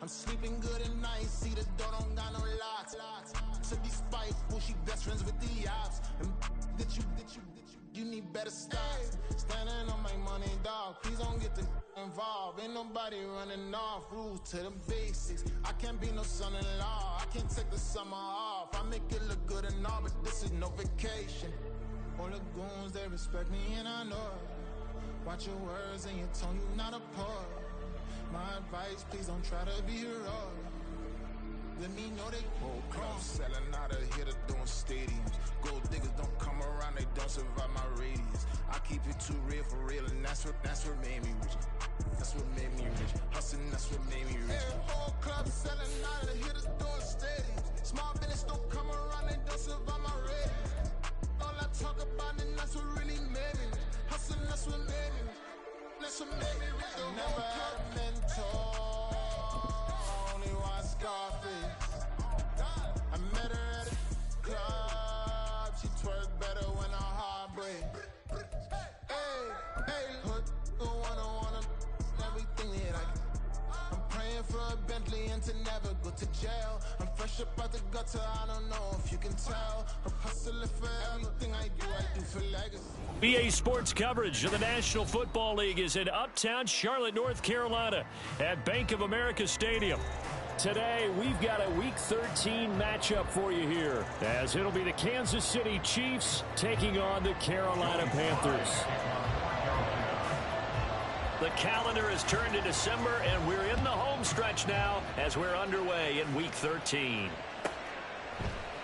I'm sleeping good at night, see the door don't got no locks. To be spiteful, she best friends with the ops. And you need better stop. Standing on my money, dog. Please don't get the involved. Ain't nobody running off. Rules to the basics. I can't be no son-in-law. I can't take the summer off. I make it look good and all, but this is no vacation. All the goons, they respect me and I know it. Watch your words and your tone, you not a poet. My advice, please don't try to be heroic. Let me know they whole club selling out of here to doing stadiums. Gold diggers don't come around, they don't survive my radius. I keep it too real for real, and that's what made me rich. That's what made me rich. Hustling, that's what made me rich. Hey, whole club selling out of here to doing stadiums. Small business don't come around, they don't survive my radius. All I talk about, and that's what really made me rich. Hustling, that's what made me rich. That's what made me rich. Never had a mentor. Only one Scarface. I met her at a club. She twerk better when her heart break. Hey, hood, wanna everything that I'm praying for a Bentley and to never go to jail. I'm fresh up out the gutter, I don't know if you can tell. I'm hustling for everything I do for legacy. BA Sports coverage of the National Football League is in Uptown Charlotte, North Carolina at Bank of America Stadium. Today, we've got a Week 13 matchup for you here, as it'll be the Kansas City Chiefs taking on the Carolina Panthers. The calendar has turned to December, and we're in the home stretch now as we're underway in Week 13.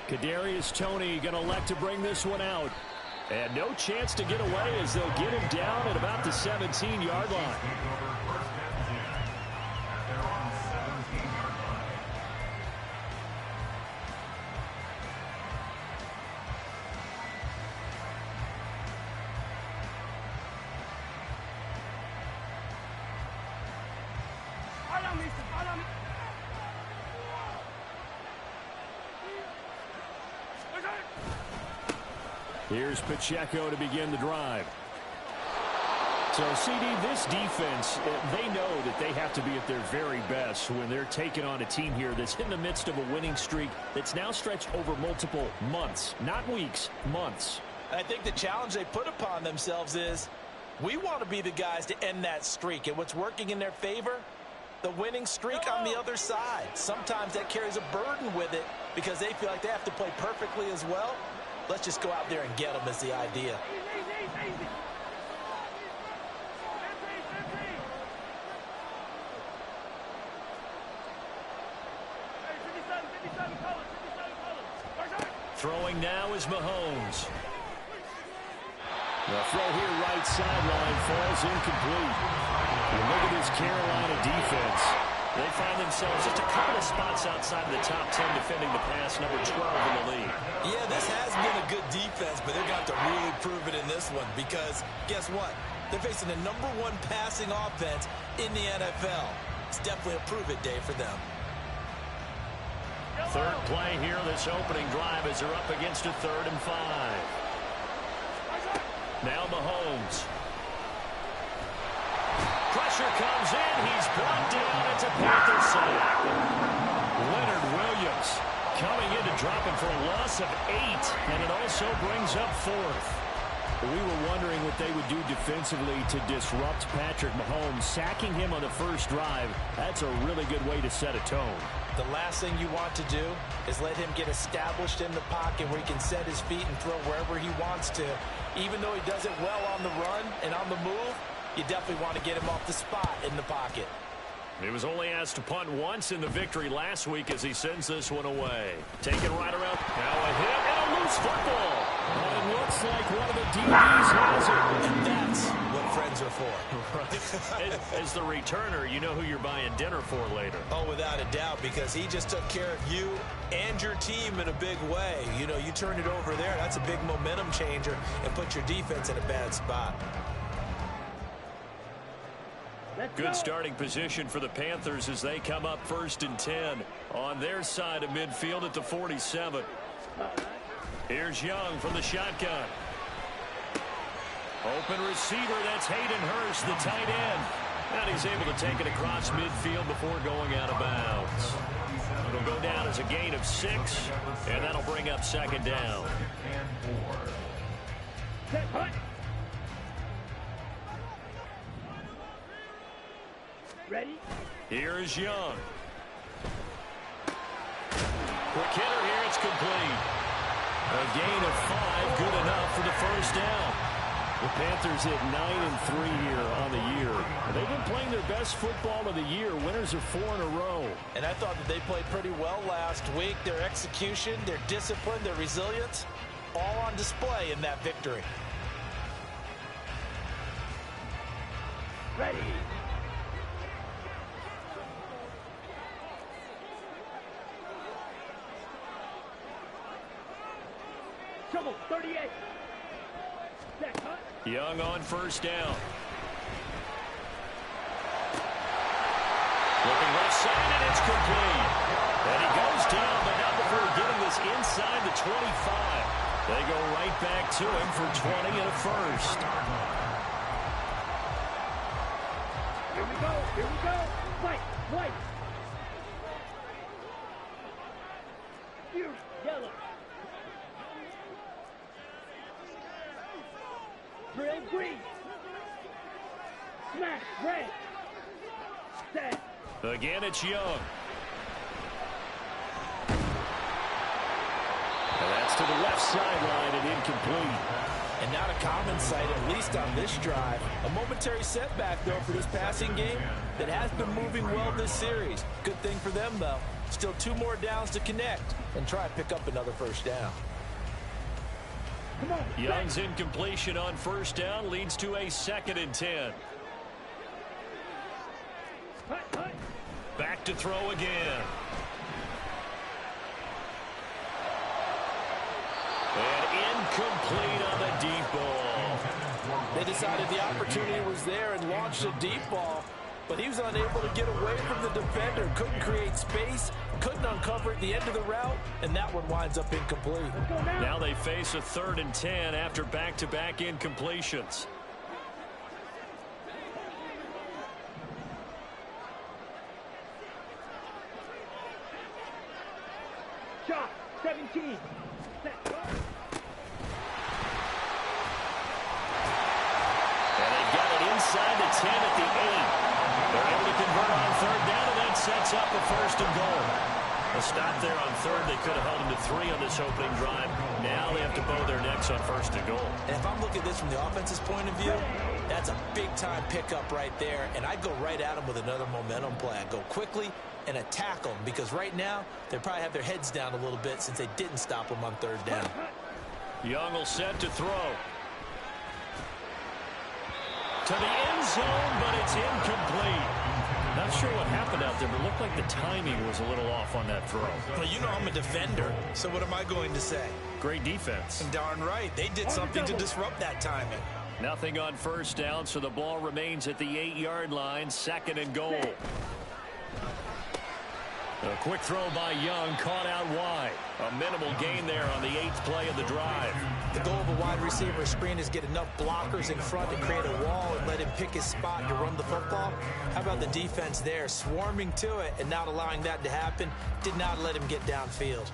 Kadarius Toney going to elect to bring this one out. And no chance to get away as they'll get him down at about the 17-yard line. Here's Pacheco to begin the drive. So, CD, this defense, they know that they have to be at their very best when they're taking on a team here that's in the midst of a winning streak that's now stretched over multiple months, not weeks, months. I think the challenge they put upon themselves is we want to be the guys to end that streak. And what's working in their favor? The winning streak on the other side. Sometimes that carries a burden with it because they feel like they have to play perfectly as well. Let's just go out there and get them is the idea. Throwing now is Mahomes. The throw here right sideline falls incomplete. You look at this Carolina defense. They find themselves just a couple of spots outside of the top 10 defending the pass, number 12 in the league. Yeah, this has been a good defense, but they're going to have to really prove it in this one because guess what? They're facing the number 1 passing offense in the NFL. It's definitely a prove-it day for them. Third play here, this opening drive as they're up against a 3rd and 5. Now Mahomes. Pressure comes in. He's brought down. It's a Panther sack. Leonard Williams coming in to drop him for a loss of 8, and it also brings up 4th. We were wondering what they would do defensively to disrupt Patrick Mahomes. Sacking him on the first drive, that's a really good way to set a tone. The last thing you want to do is let him get established in the pocket where he can set his feet and throw wherever he wants to. Even though he does it well on the run and on the move, you definitely want to get him off the spot in the pocket. He was only asked to punt once in the victory last week as he sends this one away. Taken right around. Now a hit and a loose football. And it looks like one of the DBs has it. And that's what friends are for. Right. As the returner, you know who you're buying dinner for later. Oh, without a doubt, because he just took care of you and your team in a big way. You know, you turn it over there, that's a big momentum changer and put your defense in a bad spot. Good starting position for the Panthers as they come up 1st and 10 on their side of midfield at the 47. Here's Young from the shotgun. Open receiver, that's Hayden Hurst, the tight end. And he's able to take it across midfield before going out of bounds. It'll go down as a gain of 6, and that'll bring up second down. Ready? Here's Young. Quick hitter here, it's complete. A gain of 5, good enough for the first down. The Panthers hit 9-3 here on the year. They've been playing their best football of the year. Winners of 4 in a row. And I thought that they played pretty well last week. Their execution, their discipline, their resilience, all on display in that victory. Ready. Trouble, 38. Set, cut. Young on first down. Looking left side, and it's complete. And he goes down, but not before getting this inside the 25. They go right back to him for 20 and a first. Here we go, here we go. White, white. Here, yellow. Drill, green. Smash, red. Set. Again, it's Young. And that's to the left sideline and incomplete. And not a common sight, at least on this drive. A momentary setback, though, for this passing game that has been moving well this series. Good thing for them, though. Still 2 more downs to connect and try to pick up another first down. Come on. Young's incompletion on first down leads to a 2nd and 10. Cut, cut. Back to throw again. And incomplete on the deep ball. They decided the opportunity was there and launched a deep ball, but he was unable to get away from the defender. Couldn't create space, couldn't uncover at the end of the route, and that one winds up incomplete. Now they face a 3rd and 10 after back-to-back incompletions. Shot, 17. Set, cut. And they got it inside the 10 at the 8. They're able to convert on 3rd down, and that sets up a 1st and goal. A stop there on 3rd. They could have held them to 3 on this opening drive. Now they have to bow their necks on 1st and goal. And if I'm looking at this from the offense's point of view, that's a big-time pickup right there, and I go right at them with another momentum play. I go quickly and attack them, because right now they probably have their heads down a little bit since they didn't stop them on 3rd down. Young will set to throw. To the end zone, but it's incomplete. Not sure what happened out there, but it looked like the timing was a little off on that throw. Well, you know I'm a defender, so what am I going to say? Great defense. Darn right. They did something to disrupt that timing. Nothing on first down, so the ball remains at the 8-yard line, 2nd and goal. A quick throw by Young, caught out wide. A minimal gain there on the 8th play of the drive. The goal of a wide receiver screen is get enough blockers in front to create a wall and let him pick his spot to run the football. How about the defense there, swarming to it and not allowing that to happen? Did not let him get downfield.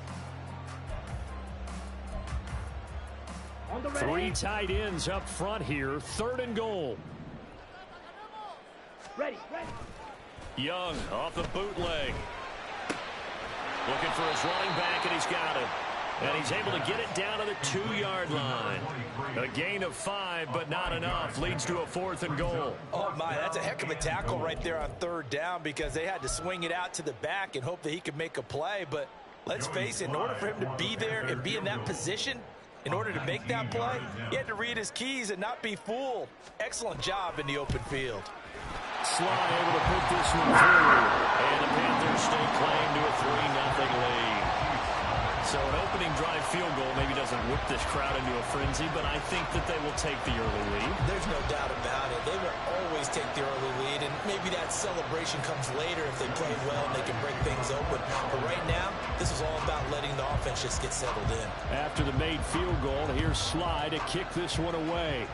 3 tight ends up front here, 3rd and goal. Ready, ready. Young off the bootleg. Looking for his running back, and he's got it. And he's able to get it down to the 2-yard line. A gain of 5, but not enough. Leads to a 4th and goal. Oh, my, that's a heck of a tackle right there on 3rd down, because they had to swing it out to the back and hope that he could make a play. But let's face it, in order for him to be there and be in that position, in order to make that play, he had to read his keys and not be fooled. Excellent job in the open field. Sly able to put this one through. And the Panthers stake claim to a 3-0 lead. So an opening drive field goal maybe doesn't whip this crowd into a frenzy, but I think that they will take the early lead. There's no doubt about it. They will always take the early lead, and maybe that celebration comes later if they play well and they can break things open. But right now, this is all about letting the offense just get settled in. After the made field goal, here's Sly to kick this one away.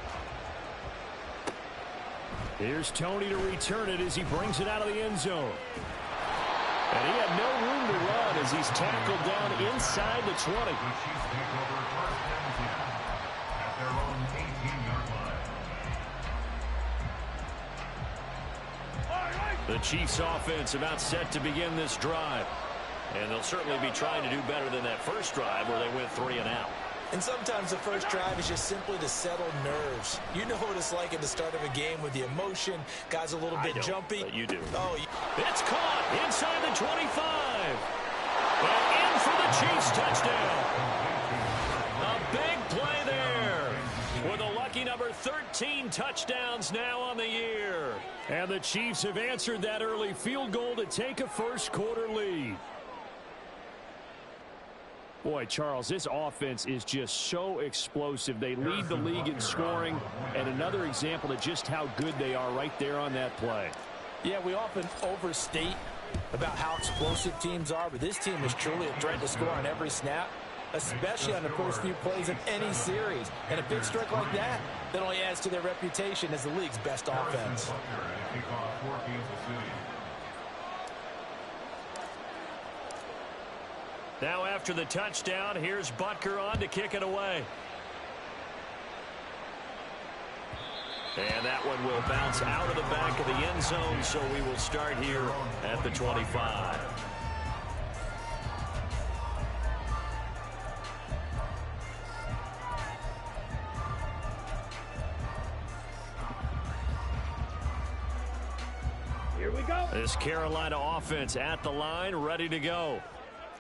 Here's Toney to return it as he brings it out of the end zone. And he had no room to run as he's tackled down inside the 20. The Chiefs offense about set to begin this drive. And they'll certainly be trying to do better than that first drive where they went 3 and out. And sometimes the first drive is just simply to settle nerves. You know what it's like at the start of a game with the emotion. Guys a little bit jumpy. But you do. Oh, it's caught inside the 25. And in for the Chiefs touchdown. A big play there. With a lucky number 13 touchdowns now on the year. And the Chiefs have answered that early field goal to take a first quarter lead. Boy, Charles, this offense is just so explosive. They lead the league in scoring, and another example of just how good they are right there on that play. Yeah, we often overstate about how explosive teams are, but this team is truly a threat to score on every snap, especially on the first few plays of any series. And a big strike like that only adds to their reputation as the league's best offense. Now after the touchdown, here's Butker on to kick it away. And that one will bounce out of the back of the end zone, so we will start here at the 25. Here we go. This Carolina offense at the line, ready to go.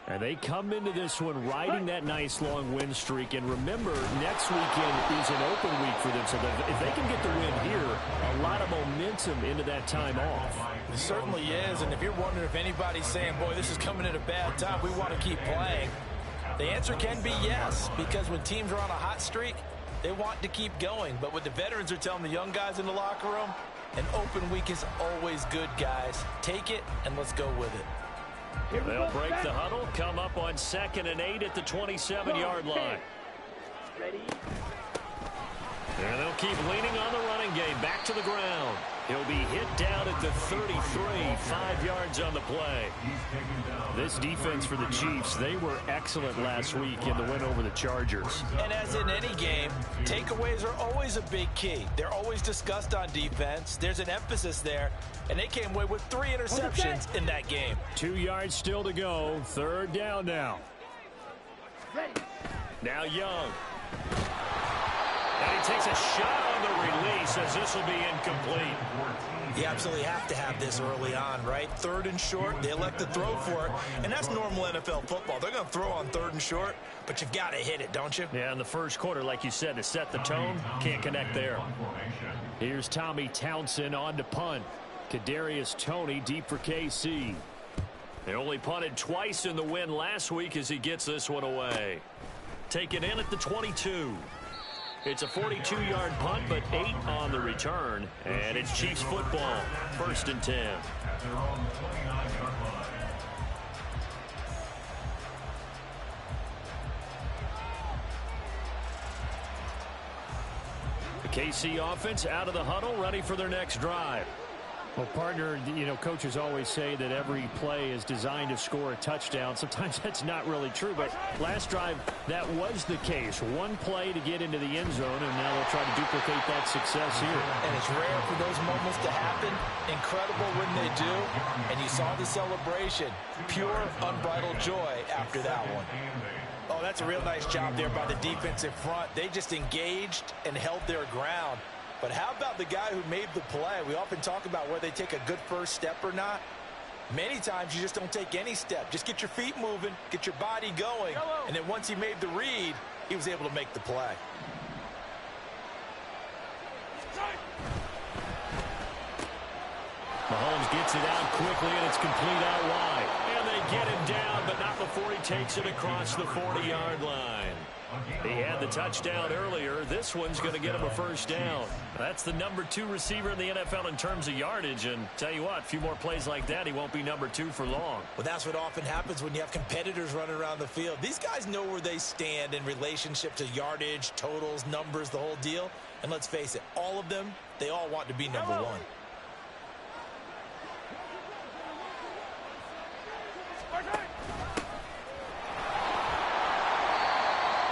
And they come into this one riding that nice long win streak. And remember, next weekend is an open week for them. So if they can get the win here, a lot of momentum into that time off. It certainly is. And if you're wondering if anybody's saying, boy, this is coming at a bad time, we want to keep playing, the answer can be yes. Because when teams are on a hot streak, they want to keep going. But what the veterans are telling the young guys in the locker room, an open week is always good, guys. Take it, and let's go with it. They'll break the huddle, come up on 2nd and 8 at the 27-yard line. Ready? And they'll keep leaning on the running game. Back to the ground. He'll be hit down at the 33, 5 yards on the play. This defense for the Chiefs, they were excellent last week in the win over the Chargers. And as in any game, takeaways are always a big key. They're always discussed on defense. There's an emphasis there, and they came away with 3 interceptions in that game. 2 yards still to go. 3rd down now. Ready? Now Young. And he takes a shot on the release as this will be incomplete. You absolutely have to have this early on, right? 3rd and short, they elect to throw for it, and that's normal NFL football. They're going to throw on 3rd and short, but you've got to hit it, don't you? Yeah, in the first quarter, like you said, to set the tone, can't connect there. Here's Tommy Townsend on to punt. Kadarius Toney deep for KC. They only punted twice in the win last week as he gets this one away. Taken in at the 22. It's a 42-yard punt, but 8 on the return. And it's Chiefs football, 1st and 10. The KC offense out of the huddle, ready for their next drive. Well, partner, you know, coaches always say that every play is designed to score a touchdown. Sometimes that's not really true, but last drive, that was the case. One play to get into the end zone, and now they'll try to duplicate that success here. And it's rare for those moments to happen. Incredible when they do. And you saw the celebration. Pure, unbridled joy after that one. Oh, that's a real nice job there by the defensive front. They just engaged and held their ground. But how about the guy who made the play? We often talk about whether they take a good first step or not. Many times you just don't take any step. Just get your feet moving, get your body going, and then once he made the read, he was able to make the play. Mahomes gets it out quickly, and it's complete out wide. And they get him down, but not before he takes it across the 40-yard line. He had the touchdown earlier. This one's going to get him a first down. That's the number 2 receiver in the NFL in terms of yardage. And tell you what, a few more plays like that, he won't be number 2 for long. Well, that's what often happens when you have competitors running around the field. These guys know where they stand in relationship to yardage, totals, numbers, the whole deal. And let's face it, all of them They all want to be number one.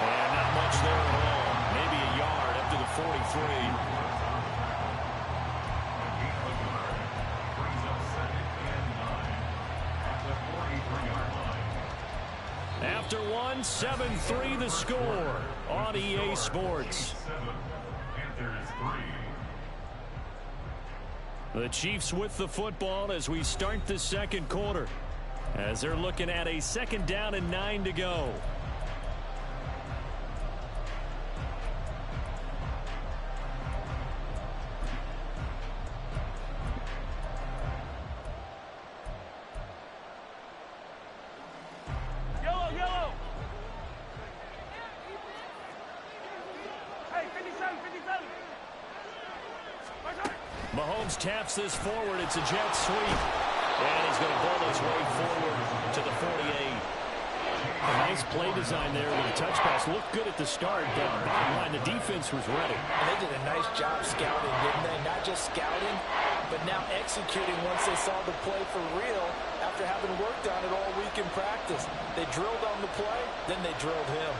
And not much there at all. Maybe a yard up to the 43. After one, 7-3 the score on EA Sports. The Chiefs with the football as we start the second quarter, as they're looking at a 2nd down and 9 to go. Mahomes taps this forward. It's a jet sweep. And he's going to bowl his way forward to the 48. A nice play design there with a touch pass. Looked good at the start, but bottom line, the defense was ready. And they did a nice job scouting, didn't they? Not just scouting, but now executing once they saw the play for real after having worked on it all week in practice. They drilled on the play, then they drilled him.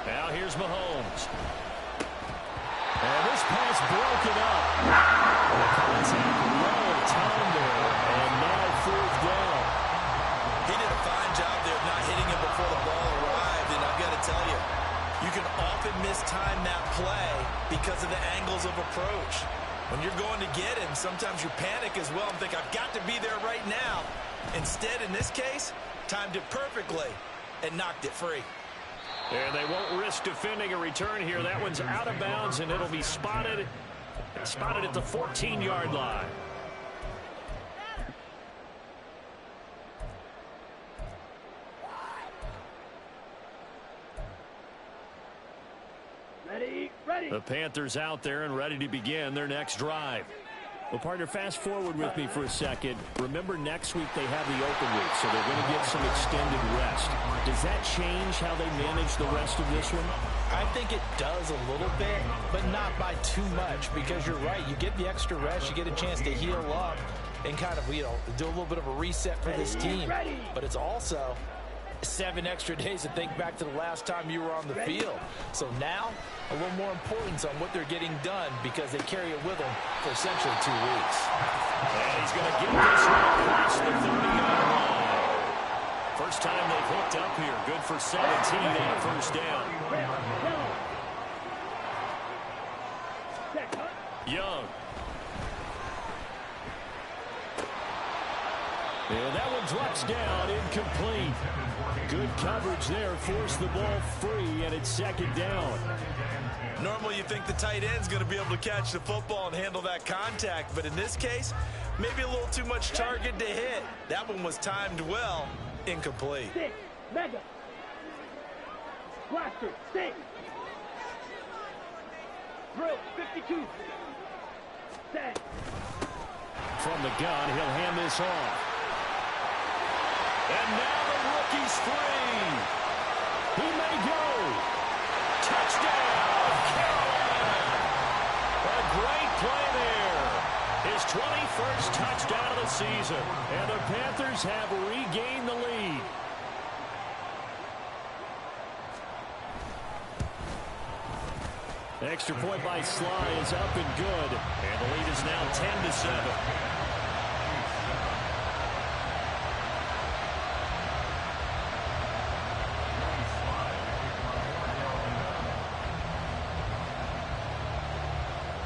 Now here's Mahomes. And this pass broken up. The contact low, time there, and now 4th down. He did a fine job there of not hitting him before the ball arrived, and I've got to tell you, you can often mistime that play because of the angles of approach. When you're going to get him, sometimes you panic as well and think, I've got to be there right now. Instead, in this case, timed it perfectly and knocked it free. And they won't risk defending a return here. That one's out of bounds, and it'll be spotted at the 14-yard line. Ready. The Panthers out there and ready to begin their next drive. Well, partner, fast forward with me for a second. Remember, next week they have the open week, so they're going to get some extended rest. Does that change how they manage the rest of this one? I think it does a little bit, but not by too much, because you're right. You get the extra rest, you get a chance to heal up and kind of, do a little bit of a reset for this team. But it's also 7 extra days to think back to the last time you were on the field. So now, a little more importance on what they're getting done because they carry it with them for essentially 2 weeks. And he's going to get this one across the 30-yard line. First time they've hooked up here. Good for 17 on a 1st down. Young. And that one drops down, incomplete. Good coverage there, forced the ball free, and it's 2nd down. Normally you think the tight end's going to be able to catch the football and handle that contact, but in this case, maybe a little too much target to hit. That one was timed well, incomplete. 6, mega. Blaster, 6. Drill, 52. Set. From the gun, he'll hand this off. And now the rookie's free. He may go. Touchdown, Carolina. A great play there. His 21st touchdown of the season. And the Panthers have regained the lead. Extra point by Sly is up and good. And the lead is now 10-7.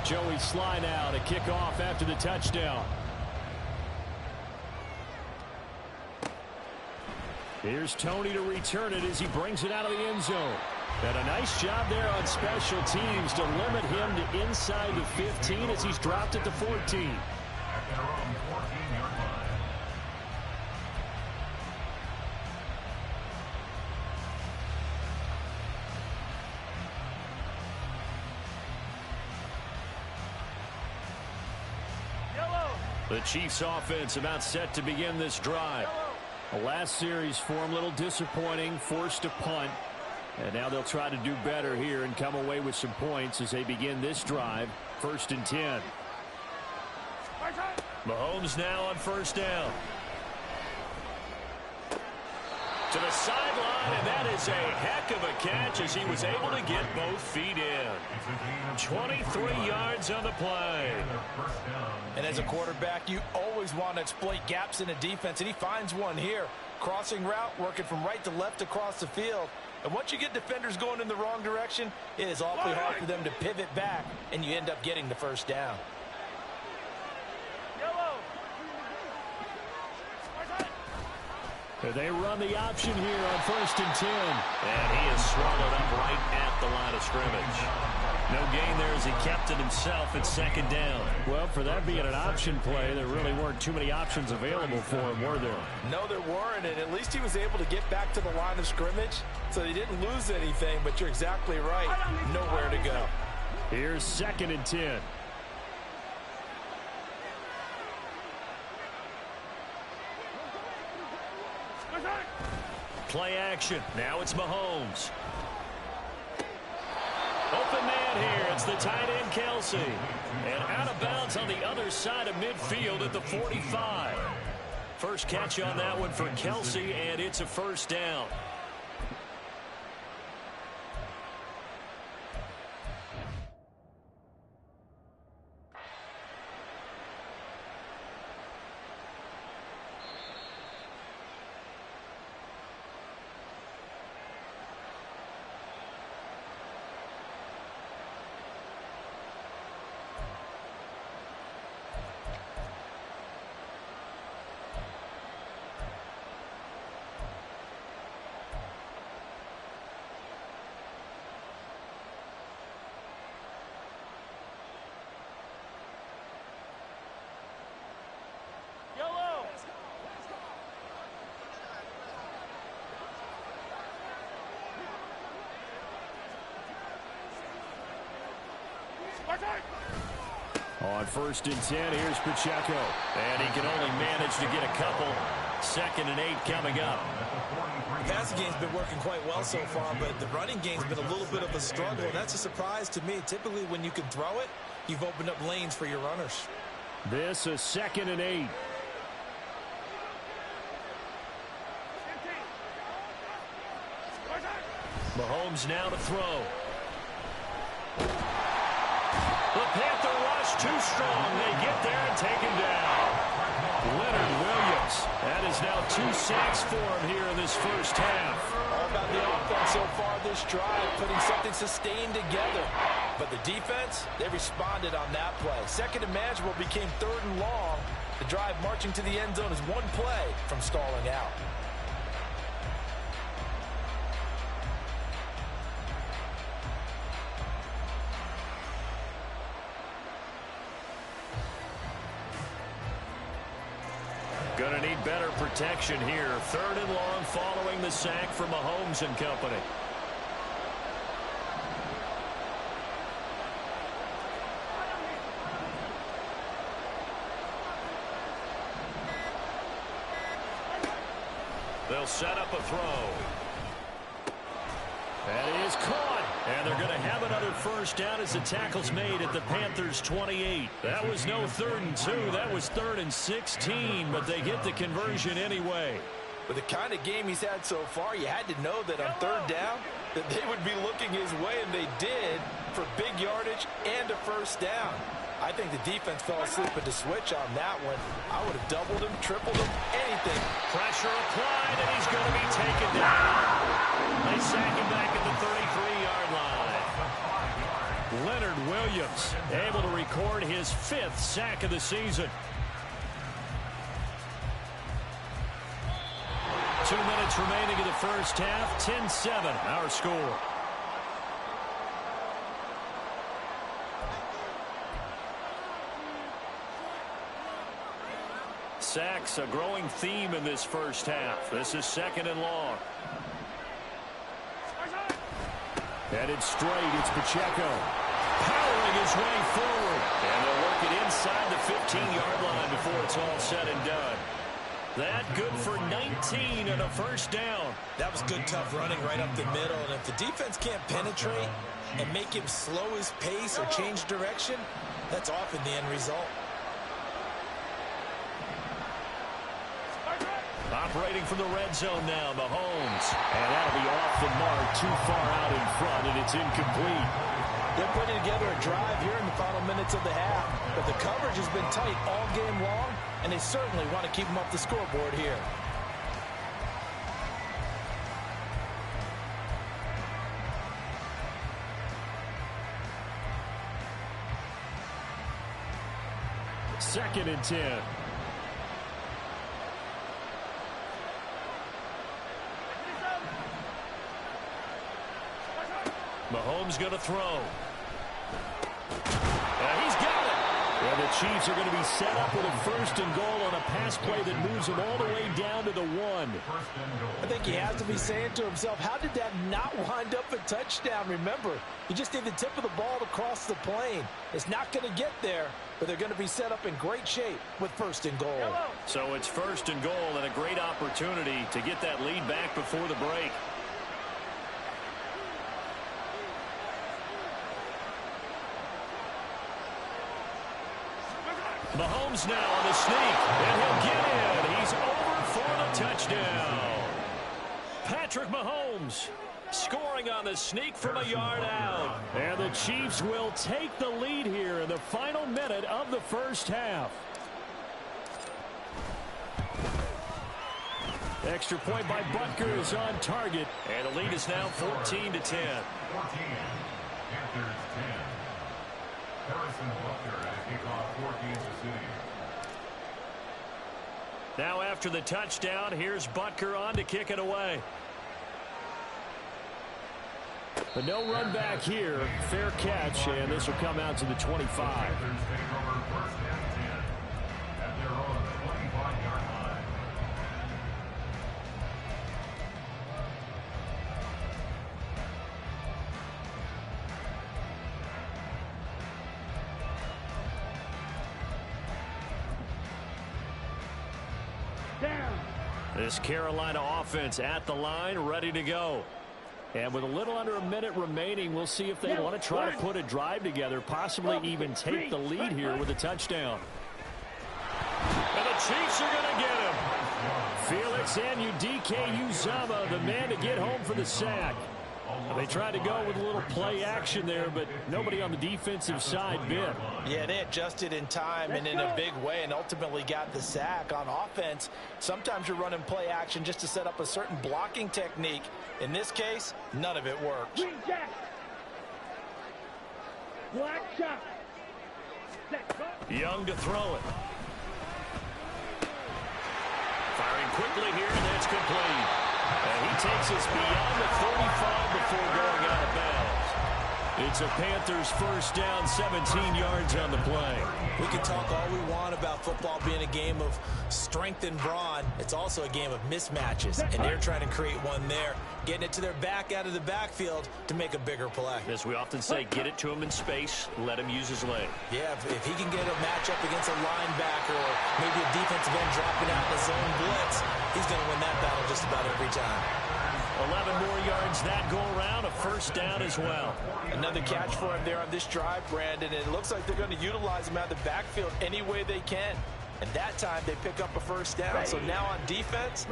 Joey Sly now to kick off after the touchdown. Here's Tony to return it as he brings it out of the end zone. And a nice job there on special teams to limit him to inside the 15 as he's dropped at the 14. The Chiefs offense about set to begin this drive. The last series for him, a little disappointing, forced a punt. And now they'll try to do better here and come away with some points as they begin this drive. 1st and 10. Mahomes now on 1st down. To the sideline, and that is a heck of a catch as he was able to get both feet in. 23 yards on the play. And as a quarterback, you always want to exploit gaps in a defense, and he finds one here. Crossing route, working from right to left across the field. And once you get defenders going in the wrong direction, it is awfully hard for them to pivot back, and you end up getting the 1st down. They run the option here on 1st and 10. And he is swallowed up right at the line of scrimmage. No gain there as he kept it himself at 2nd down. Well, for that being an option play, there really weren't too many options available for him, were there? No, there weren't, and at least he was able to get back to the line of scrimmage, so they didn't lose anything, but you're exactly right. Nowhere to go. Here's 2nd and 10. Play action. Now it's Mahomes. Open man here. It's the tight end, Kelce. And out of bounds on the other side of midfield at the 45. First catch on that one for Kelce, and it's a 1st down. On 1st and 10, here's Pacheco. And he can only manage to get a couple. 2nd and 8 coming up. The passing game's been working quite well so far, but the running game's been a little bit of a struggle. And that's a surprise to me. Typically, when you can throw it, you've opened up lanes for your runners. This is 2nd and 8. Mahomes now to throw. The Panther rush too strong. They get there and take him down. Leonard Williams. That is now 2 sacks for him here in this 1st half. All about the offense so far this drive, putting something sustained together. But the defense, they responded on that play. 2nd and manageable became 3rd and long. The drive marching to the end zone is one play from stalling out. Going to need better protection here. 3rd and long following the sack from Mahomes and company. They'll set up a throw. That is caught. And they're going to have another 1st down as the tackle's made at the Panthers' 28. That was no 3rd and 2. That was 3rd and 16, but they get the conversion anyway. With the kind of game he's had so far, you had to know that on 3rd down that they would be looking his way, and they did, for big yardage and a 1st down. I think the defense fell asleep at the switch on that one. I would have doubled him, tripled him, anything. Pressure applied, and he's going to be taken down. They sack him back at the 33-yard line. Leonard Williams able to record his 5th sack of the season. 2 minutes remaining in the 1st half. 10-7, our score. Sacks, a growing theme in this 1st half. This is 2nd and long. Headed straight, it's Pacheco. Powering his way forward. And they'll work it inside the 15-yard line before it's all said and done. That good for 19 and a first down. That was good, tough running right up the middle. And if the defense can't penetrate and make him slow his pace or change direction, that's often the end result. Operating from the red zone now, Mahomes. And that'll be off the mark, too far out in front, and it's incomplete. They're putting together a drive here in the final minutes of the half. But the coverage has been tight all game long, and they certainly want to keep them up the scoreboard here. Second and 10. Mahomes going to throw. He's got it. And the Chiefs are going to be set up with a first and goal on a pass play that moves them all the way down to the 1. I think he has to be saying to himself, how did that not wind up a touchdown? Remember, you just need the tip of the ball to cross the plane. It's not going to get there, but they're going to be set up in great shape with first and goal. So it's first and goal and a great opportunity to get that lead back before the break. Mahomes now on the sneak, and he'll get in. He's over for the touchdown. Patrick Mahomes scoring on the sneak from a yard out. And the Chiefs will take the lead here in the final minute of the first half. Extra point by Butker is on target, and the lead is now 14-10. 14. Panthers 10. Harrison Butker at kickoff for Kansas City. Now after the touchdown, here's Butker on to kick it away. But no run back here. Fair catch, and this will come out to the 25. This Carolina offense at the line, ready to go. And with a little under a minute remaining, we'll see if they want to try to put a drive together, possibly even take the lead here with a touchdown. And the Chiefs are going to get him. Felix Anudike-Uzomah, the man to get home for the sack. They tried to go with a little play action there, but nobody on the defensive side bit. Yeah, they adjusted in time and in a big way and ultimately got the sack. On offense, sometimes you're running play action just to set up a certain blocking technique. In this case, none of it worked. Young to throw it. Firing quickly here, and that's complete. And he takes us beyond the 35 before going out of bounds. It's a Panthers first down, 17 yards on the play. We can talk all we want about football being a game of strength and brawn. It's also a game of mismatches, and they're trying to create one there, getting it to their back out of the backfield to make a bigger play. As we often say, get it to him in space, let him use his leg. Yeah, if he can get a matchup against a linebacker or maybe a defensive end dropping out in the zone blitz, he's going to win that battle just about every time. 11 more yards that go around, a first down as well. Another catch for him there on this drive, Brandon. It looks like they're going to utilize him out of the backfield any way they can. And that time they pick up a first down. So now on defense,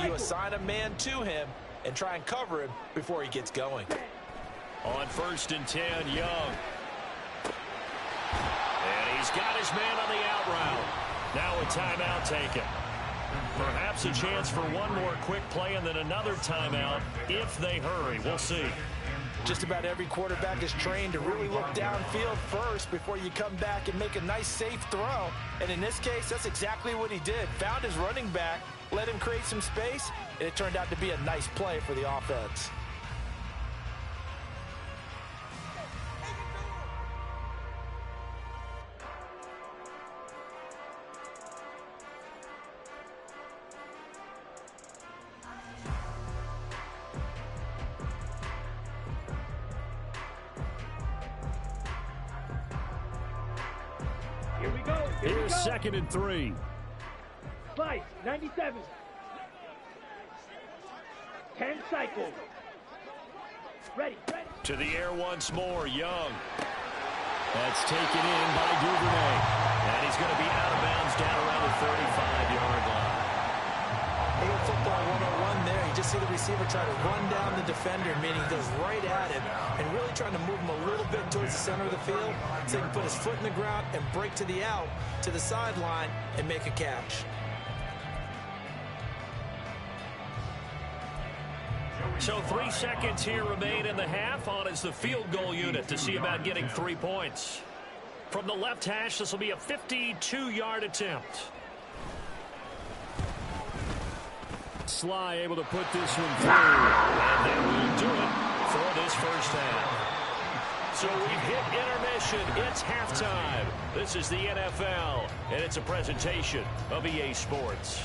you assign a man to him and try and cover him before he gets going. On first and 10, Young. And he's got his man on the out route. Now a timeout taken. Perhaps a chance for one more quick play and then another timeout if they hurry. We'll see. Just about every quarterback is trained to really look downfield first before you come back and make a nice, safe throw. And in this case, that's exactly what he did. Found his running back, let him create some space, and it turned out to be a nice play for the offense. Here's 2nd and 3. Slice, 97. 10 cycles. Ready. To the air once more, Young. That's taken in by Duvernay. And he's going to be out of bounds down around the 35-yard line. Hey, football 101 there. You just see the receiver try to run down the defender, meaning he goes right at him and really trying to move him a little bit towards the center of the field so he can put his foot in the ground and break to the out, to the sideline, and make a catch. So 3 seconds here remain in the half. On is the field goal unit to see about getting 3 points. From the left hash, this will be a 52-yard attempt. Sly able to put this one through. And that will do it for this first half. So we've hit intermission. It's halftime. This is the NFL, and it's a presentation of EA Sports.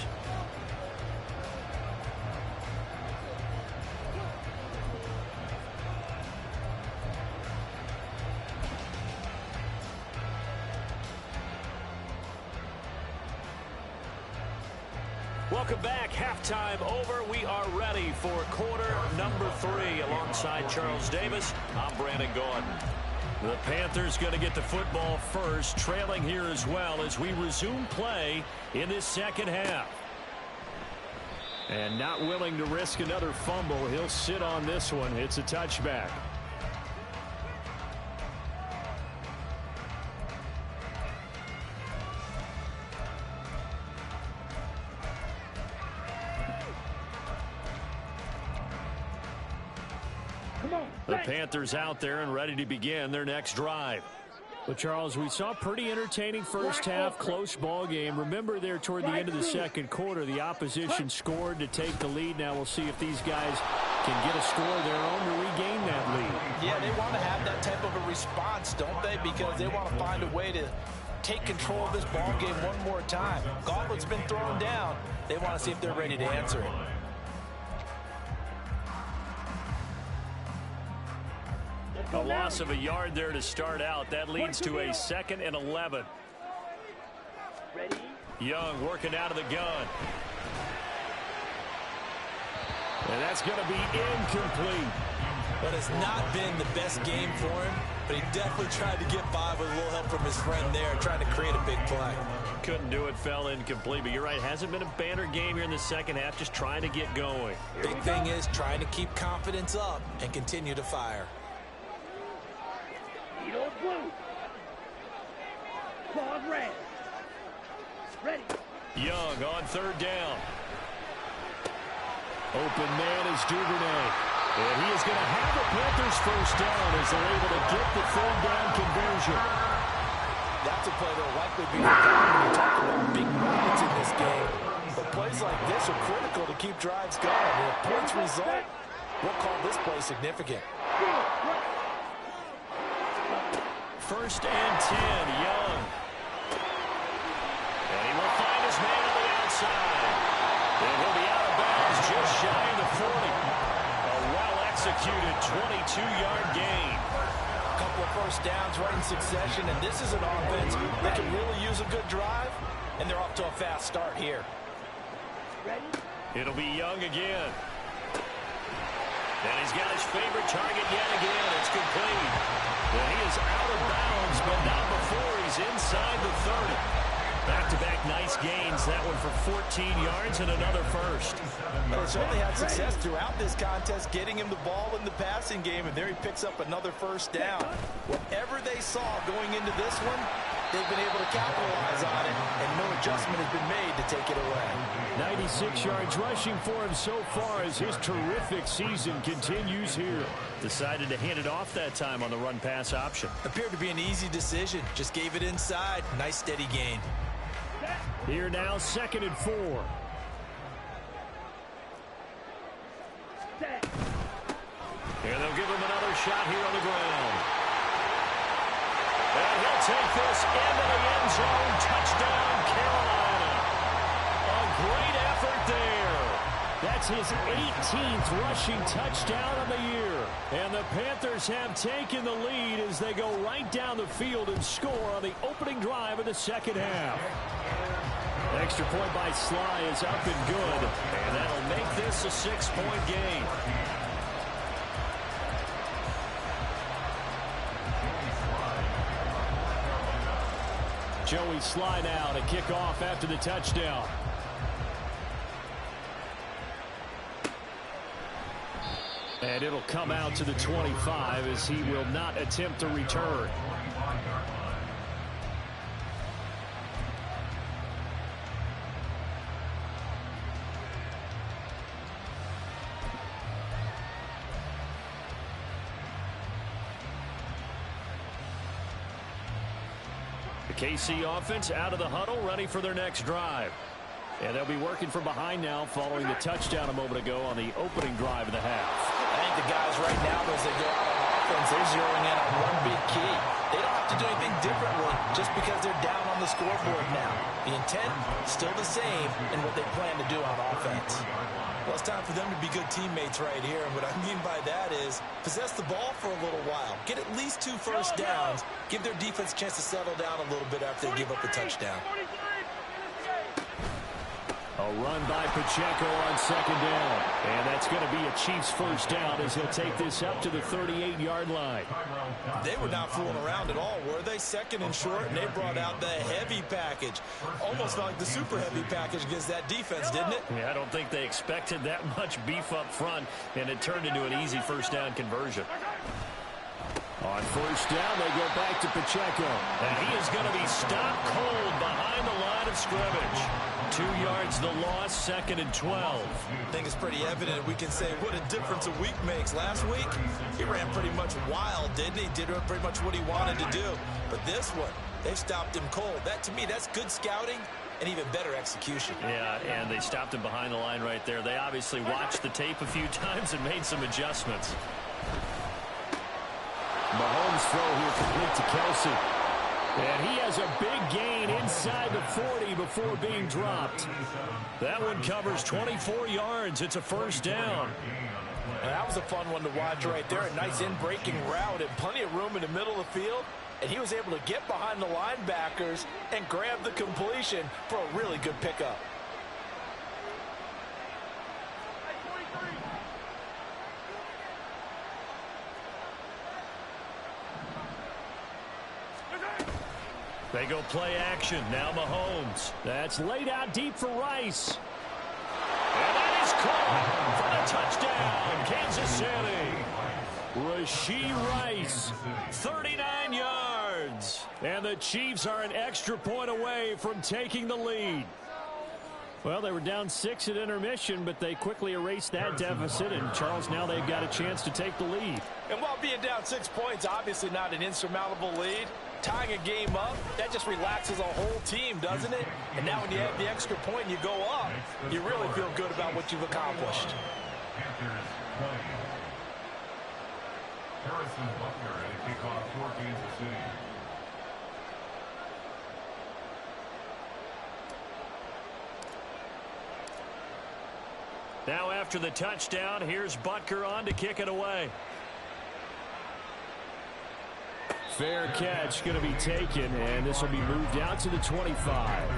Welcome back. Halftime over. We are ready for quarter number 3 alongside Charles Davis. I'm Brandon Gordon. The Panthers going to get the football first, trailing here as well as we resume play in this second half. And not willing to risk another fumble. He'll sit on this one. It's a touchback. The Panthers out there and ready to begin their next drive. Well, Charles, we saw a pretty entertaining first half, close ball game. Remember there toward the end of the second quarter, the opposition scored to take the lead. Now we'll see if these guys can get a score of their own to regain that lead. Yeah, they want to have that type of a response, don't they? Because they want to find a way to take control of this ball game one more time. Gauntlet's been thrown down. They want to see if they're ready to answer it. A loss of a yard there to start out. That leads to a 2nd and 11. Ready? Young working out of the gun. And that's going to be incomplete. But it's not been the best game for him, but he definitely tried to get by with a little help from his friend there, trying to create a big play. Couldn't do it, fell incomplete. But you're right, hasn't been a banner game here in the second half, just trying to get going. Big thing is trying to keep confidence up and continue to fire. Needle blue. Claws red. Ready. Young on 3rd down. Open man is Duvernay. And he is going to have the Panthers first down as they're able to get the 3rd down conversion. That's a play that will likely be forgotten when you talk about big moments in this game. But plays like this are critical to keep drives going. And if points result, we'll call this play significant. 1st and 10, Young. And he will find his man on the outside. And he'll be out of bounds just shy of the 40. A well-executed 22-yard gain. A couple of first downs right in succession, and this is an offense that can really use a good drive, and they're off to a fast start here. Ready? It'll be Young again. And he's got his favorite target yet again. It's complete. Well, he is out of bounds, but not before he's inside the 30. Back-to-back nice gains. That one for 14 yards and another first. Well, they certainly had success throughout this contest, getting him the ball in the passing game, and there he picks up another first down. Whatever they saw going into this one, they've been able to capitalize on it, and no adjustment has been made to take it away. 96 yards rushing for him so far as his terrific season continues here. Decided to hand it off that time on the run-pass option. Appeared to be an easy decision. Just gave it inside. Nice steady gain. Here now, 2nd and 4. And they'll give him another shot here on the ground. And he'll take this into the end zone. Touchdown, Carolina. A great effort there. That's his 18th rushing touchdown of the year. And the Panthers have taken the lead as they go right down the field and score on the opening drive of the second half. Extra point by Sly is up and good, and that'll make this a 6-point game. Joey Sly now to kick off after the touchdown. And it'll come out to the 25 as he will not attempt to return. The KC offense out of the huddle, ready for their next drive. And they'll be working from behind now following the touchdown a moment ago on the opening drive of the half. I think the guys right now, as they go out on offense, they're zeroing in on one big key. They don't have to do anything differently just because they're down on the scoreboard now. The intent, still the same in what they plan to do on offense. Well, it's time for them to be good teammates right here. And what I mean by that is possess the ball for a little while. Get at least 2 first downs. Give their defense a chance to settle down a little bit after they give up the touchdown. A run by Pacheco on second down. And that's going to be a Chiefs first down as he'll take this up to the 38-yard line. They were not fooling around at all, were they? Second and short, and they brought out the heavy package. Almost felt like the super heavy package against that defense, didn't it? Yeah, I don't think they expected that much beef up front, and it turned into an easy first down conversion. On first down, they go back to Pacheco. And he is going to be stopped cold behind the line of scrimmage. 2 yards the loss, 2nd and 12. I think it's pretty evident we can say what a difference a week makes. Last week, he ran pretty much wild, didn't he? Did pretty much what he wanted to do. But this one, they stopped him cold. That, to me, that's good scouting and even better execution. Yeah, and they stopped him behind the line right there. They obviously watched the tape a few times and made some adjustments. Mahomes throw here complete to Kelsey. And he has a big gain inside the 40 before being dropped. That one covers 24 yards. It's a first down. And that was a fun one to watch right there. A nice in-breaking route and plenty of room in the middle of the field. And he was able to get behind the linebackers and grab the completion for a really good pickup. They go play action. Now Mahomes. That's laid out deep for Rice. And that is caught for the touchdown. Kansas City. Rashee Rice. 39 yards. And the Chiefs are an extra point away from taking the lead. Well, they were down 6 at intermission, but they quickly erased that deficit. And, Charles, now they've got a chance to take the lead. And while being down 6 points, obviously not an insurmountable lead, tying a game up, that just relaxes a whole team, doesn't it? And now when you have the extra point and you go up, you really feel good about what you've accomplished. Harrison Butker at a kickoff for Kansas City. Now after the touchdown, here's Butker on to kick it away. Fair catch going to be taken, and this will be moved out to the 25.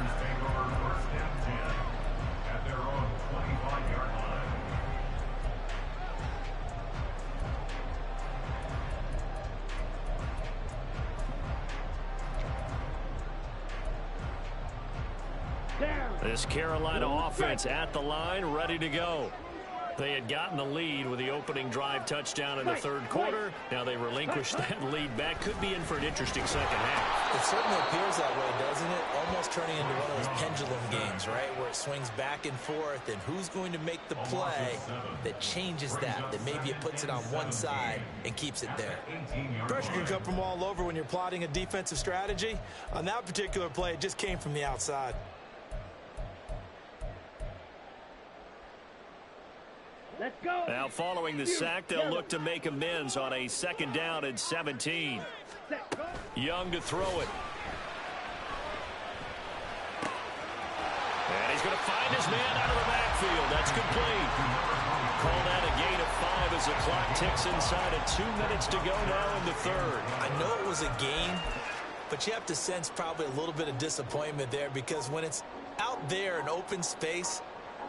This Carolina offense at the line, ready to go. They had gotten the lead with the opening drive touchdown in the third quarter. Now they relinquished that lead back. Could be in for an interesting second half. It certainly appears that way, doesn't it? Almost turning into one of those pendulum games, right? Where it swings back and forth, and who's going to make the play that changes that maybe it puts it on one side and keeps it there. Pressure can come from all over when you're plotting a defensive strategy. On that particular play, it just came from the outside. Let's go. Now following the sack, they'll look to make amends on a 2nd down and 17. Young to throw it. And he's going to find his man out of the backfield. That's complete. Call that a gain of 5 as the clock ticks inside of 2 minutes to go now in the third. I know it was a gain, but you have to sense probably a little bit of disappointment there because when it's Out there in open space,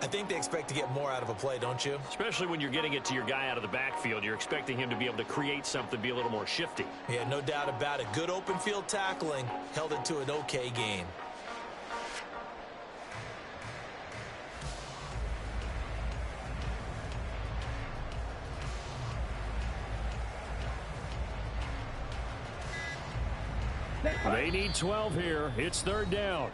I think they expect to get more out of a play, don't you? Especially when you're getting it to your guy out of the backfield. You're expecting him to be able to create something, be a little more shifty. Yeah, no doubt about it. Good open field tackling held it to an okay gain. They need 12 here. It's third down.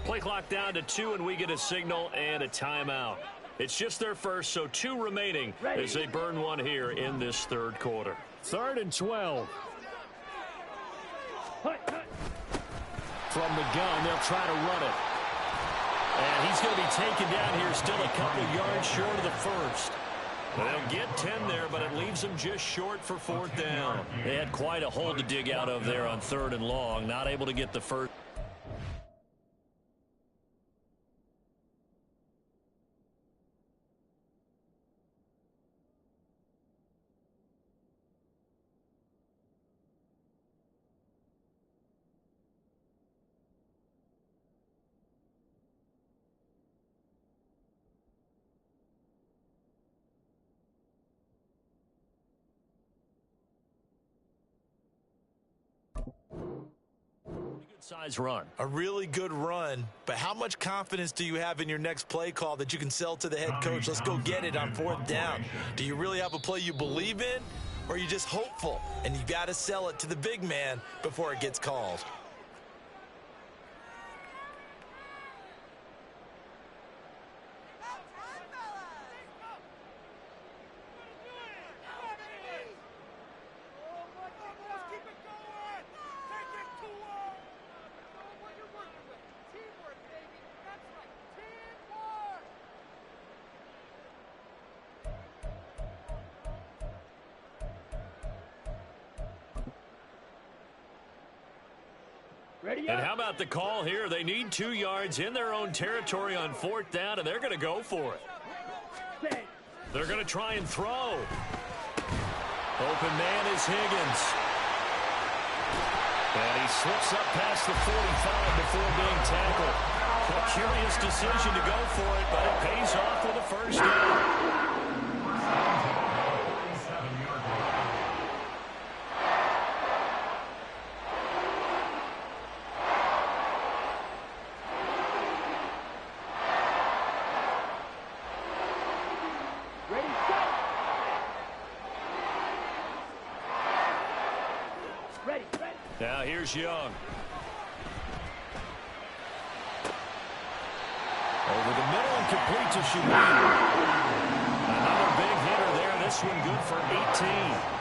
Play clock down to 2, and we get a signal and a timeout. It's just their first, so 2 remaining as they burn one here in this third quarter. 3rd and 12. From the gun, they'll try to run it. And he's going to be taken down here, still a couple yards short of the first. They'll get 10 there, but it leaves them just short for 4th down. They had quite a hole to dig out of there on 3rd and long, not able to get the first. Size run. A really good run, but how much confidence do you have in your next play call that you can sell to the head coach? Let's go get it on 4th down. Do you really have a play you believe in, or are you just hopeful and you got to sell it to the big man before it gets called? And how about the call here? They need 2 yards in their own territory on 4th down, and they're going to go for it. They're going to try and throw. Open man is Higgins. And he slips up past the 45 before being tackled. A curious decision to go for it, but it pays off with a first down. Now here's Young. Over the middle and complete to Shubin. Another big hitter there. This one good for 18.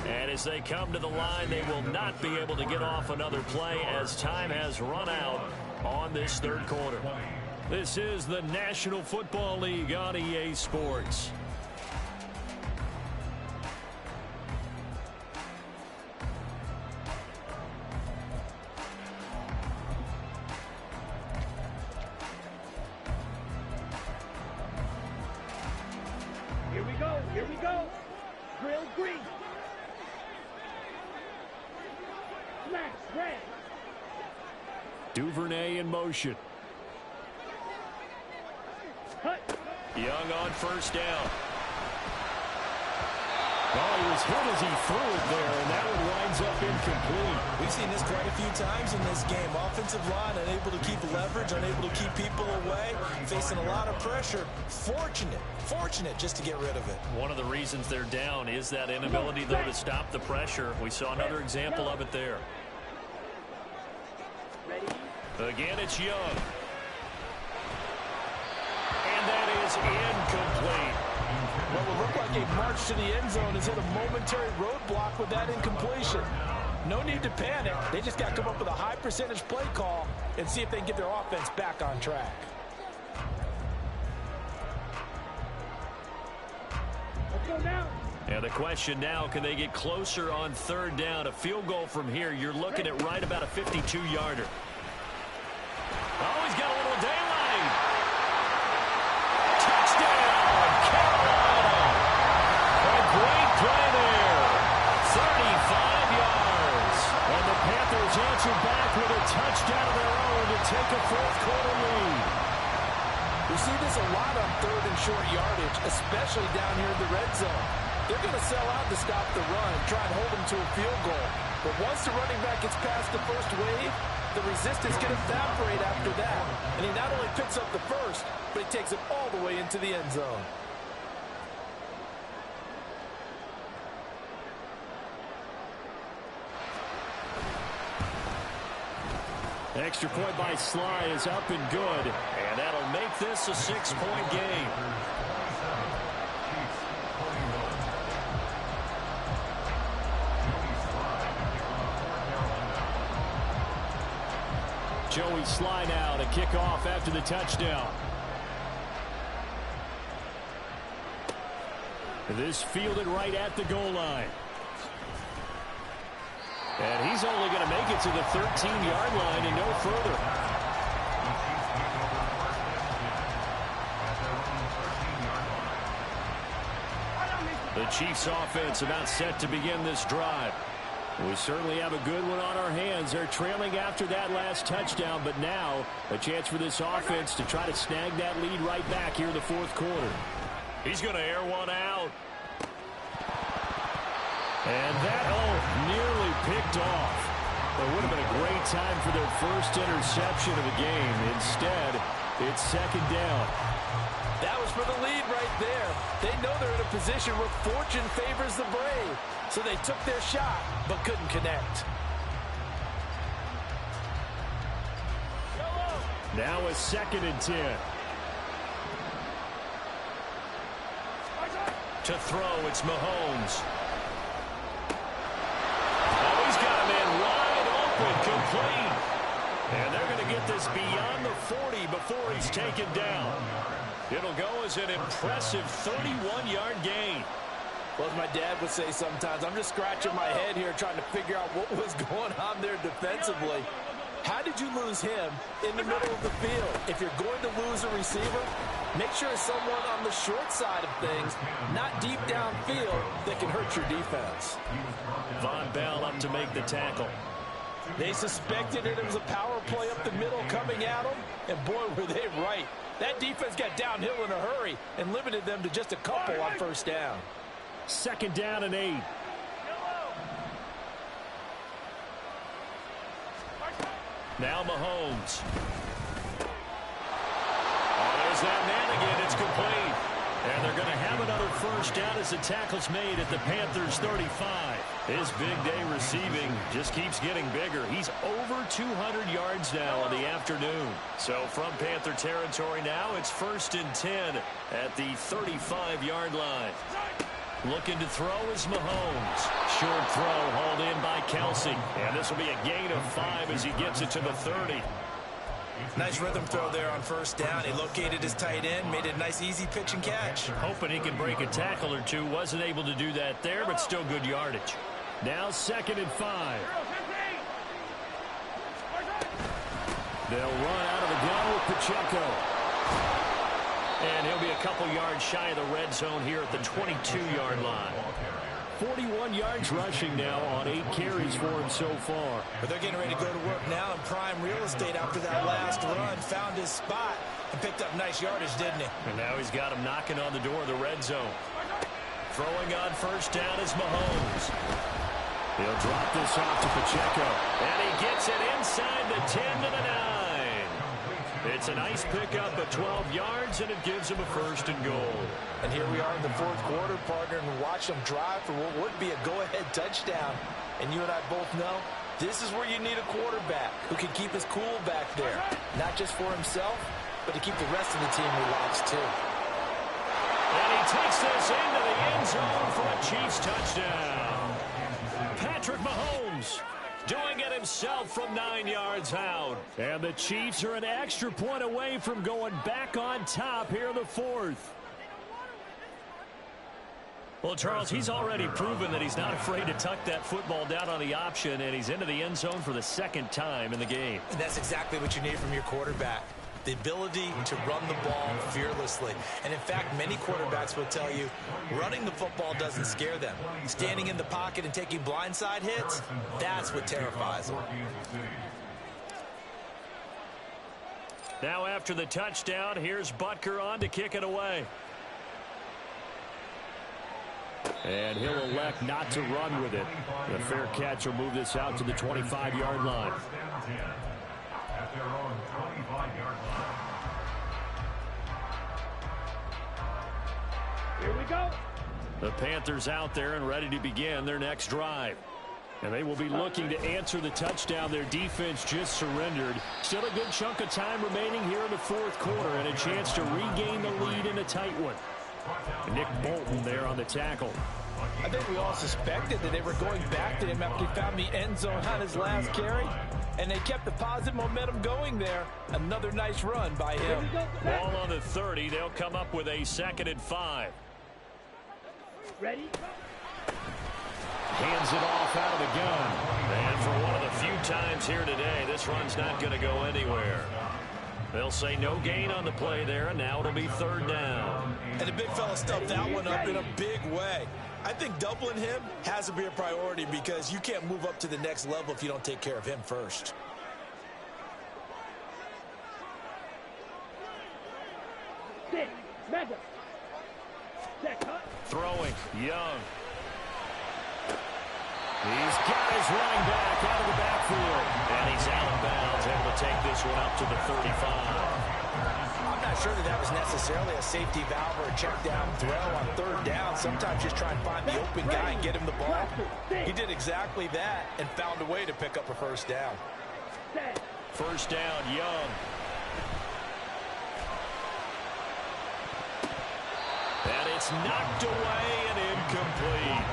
And as they come to the line, they will not be able to get off another play as time has run out on this third quarter. This is the National Football League on EA Sports. Here we go. Here we go. Drill green. Smash red. Duvernay in motion. Cut. Young on first down. Well, he was hit as he threw it there, and that one winds up incomplete. We've seen this quite a few times in this game. Offensive line unable to keep leverage, unable to keep people away, facing a lot of pressure. Fortunate just to get rid of it. One of the reasons they're down is that inability, though, to stop the pressure. We saw another example of it there. Again, it's Young. And that is incomplete. What will look like a march to the end zone has hit a momentary roadblock with that incompletion. No need to panic. They just got to come up with a high percentage play call and see if they can get their offense back on track. And the question now, can they get closer on third down? A field goal from here, you're looking at right about a 52-yarder. Oh, he's got a little daylight. Touchdown, Carolina. A great play there. 35 yards. And the Panthers answer back with a touchdown of their own to take a fourth-quarter lead. We see this a lot on third and short yardage, especially down here in the red zone. They're going to sell out to stop the run, try and hold them to a field goal. But once the running back gets past the first wave, the resistance can evaporate after that. And he not only picks up the first, but he takes it all the way into the end zone. Extra point by Sly is up and good. And that'll make this a 6-point game. Joey Sly now to kick off after the touchdown. This fielded right at the goal line. And he's only going to make it to the 13-yard line and no further. The Chiefs offense about set to begin this drive. We certainly have a good one on our hands. They're trailing after that last touchdown, but now a chance for this offense to try to snag that lead right back here in the fourth quarter. He's going to air one out. And that, nearly picked off. It would have been a great time for their first interception of the game. Instead, it's second down. That was for the lead right there. They know they're in a position where fortune favors the brave. So they took their shot, but couldn't connect. Now a 2nd and 10. To throw, it's Mahomes. Oh, he's got a man wide open, complete. And they're going to get this beyond the 40 before he's taken down. It'll go as an impressive 31-yard gain. Well, as my dad would say sometimes, I'm just scratching my head here trying to figure out what was going on there defensively. How did you lose him in the middle of the field? If you're going to lose a receiver, make sure it's someone on the short side of things, not deep downfield, that can hurt your defense. Von Bell up to make the tackle. They suspected it was a power play up the middle coming at them, and boy, were they right. That defense got downhill in a hurry and limited them to just a couple on first down. 2nd down and 8. Now Mahomes. Oh, there's that man again. It's complete. And they're going to have another first down as the tackle's made at the Panthers' 35. His big day receiving just keeps getting bigger. He's over 200 yards now on the afternoon. So from Panther territory now, it's 1st and 10 at the 35-yard line. Looking to throw is Mahomes. Short throw hauled in by Kelsey. And this will be a gain of 5 as he gets it to the 30. Nice rhythm throw there on first down. He located his tight end, made it a nice easy pitch and catch. Hoping he can break a tackle or two. Wasn't able to do that there, but still good yardage. Now 2nd and 5. They'll run out of the gun with Pacheco. And he'll be a couple yards shy of the red zone here at the 22-yard line. 41 yards rushing now on 8 carries for him so far. But they're getting ready to go to work now in prime real estate after that last run. Found his spot and picked up nice yardage, didn't he? And now he's got him knocking on the door of the red zone. Throwing on first down is Mahomes. He'll drop this off to Pacheco. And he gets it inside the 10 to the 9. It's a nice pickup of 12 yards, and it gives him a 1st and goal. And here we are in the fourth quarter, partner, and watch them drive for what would be a go-ahead touchdown. And you and I both know this is where you need a quarterback who can keep his cool back there. Not just for himself, but to keep the rest of the team relaxed, too. And he takes this into the end zone for a Chiefs touchdown. Patrick Mahomes doing it himself from 9 yards out. And the Chiefs are an extra point away from going back on top here in the fourth. Well, Charles, he's already proven that he's not afraid to tuck that football down on the option, and he's into the end zone for the second time in the game. And that's exactly what you need from your quarterback. The ability to run the ball fearlessly. And in fact, many quarterbacks will tell you running the football doesn't scare them. Standing in the pocket and taking blindside hits, that's what terrifies them. Now after the touchdown, here's Butker on to kick it away. And he'll elect not to run with it. The fair catch will move this out to the 25-yard line. At their own 25-yard line. Here we go. The Panthers out there and ready to begin their next drive. And they will be looking to answer the touchdown their defense just surrendered. Still a good chunk of time remaining here in the fourth quarter and a chance to regain the lead in a tight one. Nick Bolton there on the tackle. I think we all suspected that they were going back to him after he found the end zone on his last carry. And they kept the positive momentum going there. Another nice run by him. Ball on the 30. They'll come up with a 2nd and 5. Ready? Hands it off out of the gun. And for one of the few times here today, this run's not going to go anywhere. They'll say no gain on the play there, and now it'll be 3rd down. And the big fella stuffed that one up in a big way. I think doubling him has to be a priority because you can't move up to the next level if you don't take care of him first. Six. Mega. Check, cut. Throwing. Young. He's got his running back out of the backfield. And he's out of bounds, able to take this one up to the 35. I'm not sure that was necessarily a safety valve or a check down throw on 3rd down. Sometimes just try and find the open guy and get him the ball. He did exactly that and found a way to pick up a 1st down. 1st down, Young. And it's knocked away and incomplete.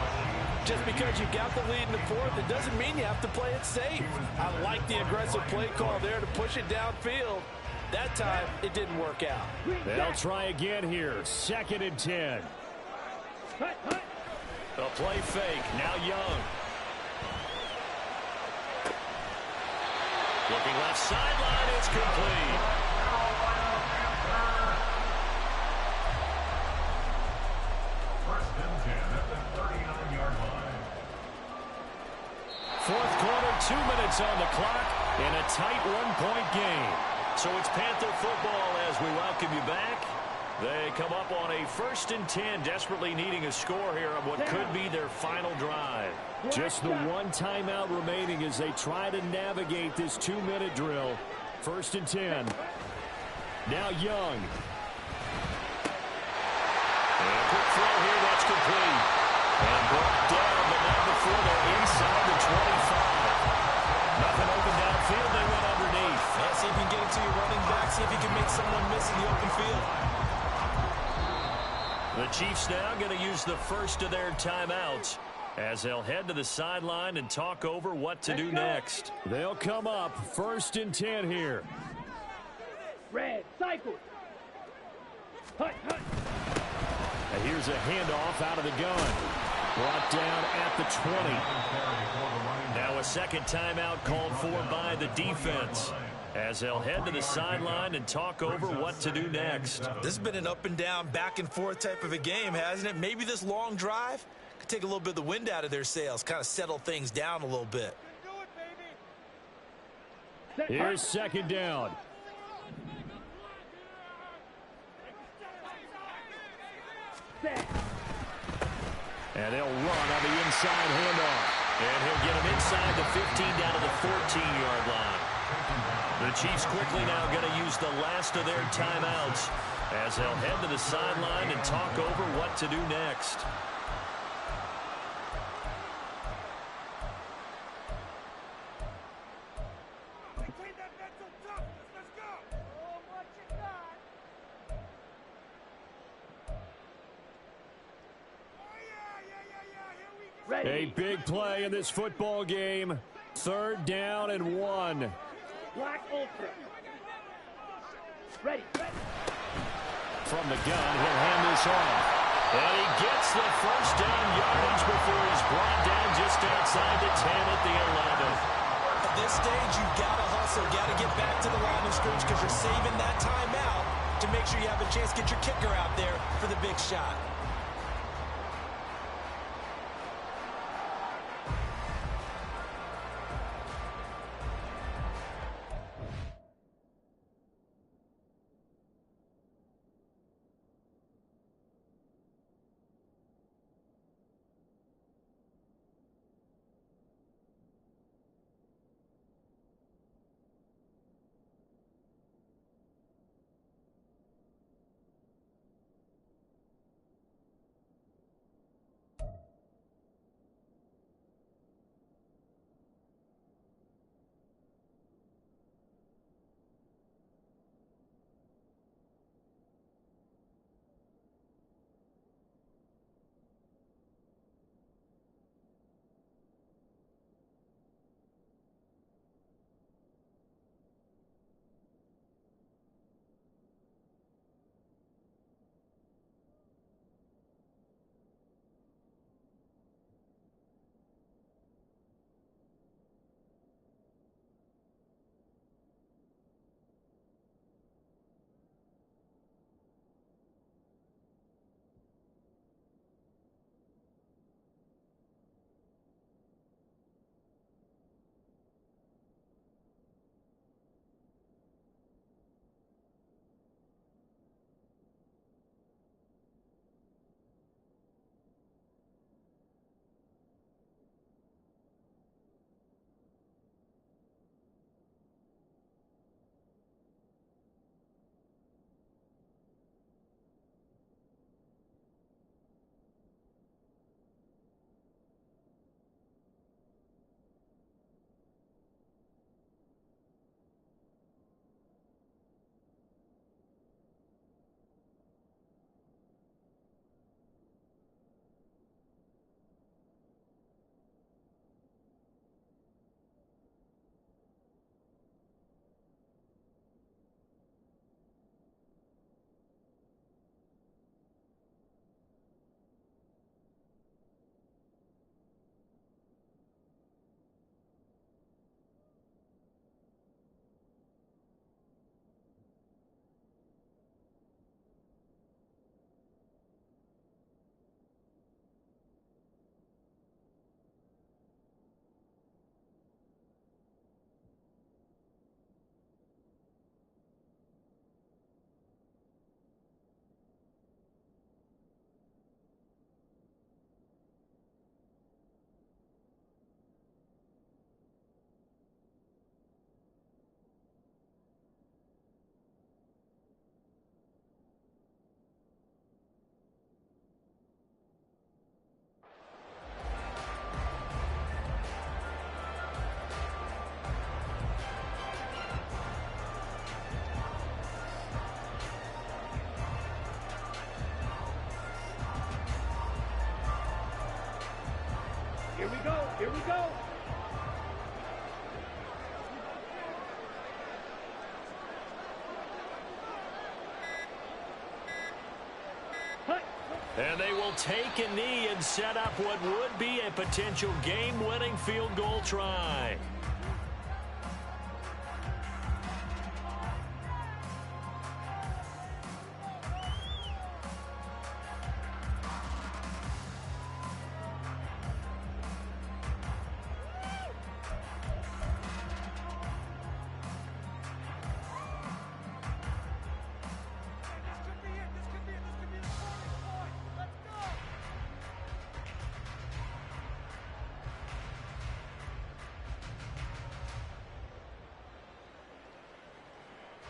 Just because you got the lead in the 4th, it doesn't mean you have to play it safe. I like the aggressive play call there to push it downfield. That time, it didn't work out. They'll try again here. 2nd and 10. The play fake. Now Young. Looking left sideline. It's complete. First and 10 at the 39-yard line. 4th quarter, 2 minutes on the clock, in a tight one-point game. So it's Panther football as we welcome you back. They come up on a 1st and 10, desperately needing a score here on what could be their final drive. Just the one timeout remaining as they try to navigate this 2-minute drill. 1st and 10. Now Young. And a quick throw here, that's complete. And brought down, but not before they're inside the 25. Nothing open downfield, they went underneath. Yeah, see if you can get it to your running back, see if you can make someone miss in the open field. The Chiefs now going to use the first of their timeouts as they'll head to the sideline and talk over what to do next. They'll come up 1st and 10 here. Red. Cycle. Hut, hut. And here's a handoff out of the gun. Brought down at the 20. Now a 2nd timeout called for by the defense as they'll head to the sideline and talk over what to do next. This has been an up and down, back and forth type of a game, hasn't it? Maybe this long drive could take a little bit of the wind out of their sails, kind of settle things down a little bit. Here's 2nd down. And they'll run on the inside handoff. And he'll get him inside the 15 down to the 14-yard line. The Chiefs quickly now going to use the last of their timeouts as they'll head to the sideline and talk over what to do next. A big play in this football game. 3rd down and 1. Black Ultra. Ready. From the gun, he'll hand this off. And he gets the first down yardage before he's brought down just outside the 10 at the 11. At this stage, you've got to hustle. Got to get back to the line of scrimmage because you're saving that timeout to make sure you have a chance to get your kicker out there for the big shot. Here we go. Here we go. And they will take a knee and set up what would be a potential game-winning field goal try.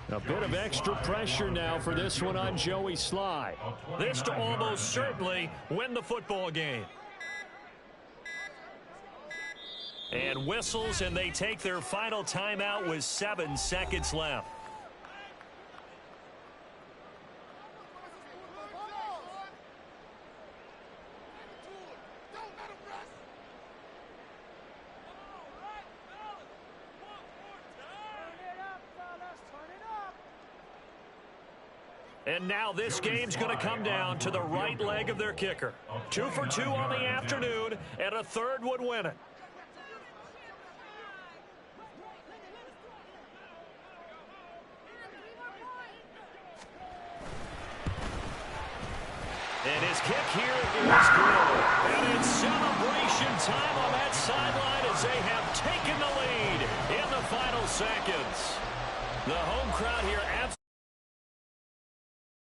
A bit of extra pressure now for this one on Joey Slye. This to almost certainly win the football game. And whistles, and they take their final timeout with 7 seconds left. And now this game's going to come down to the right leg of their kicker. 2 for 2 on the afternoon, and a third would win it. And his kick here is good. And it's celebration time on that sideline as they have taken the lead in the final seconds. The home crowd here absolutely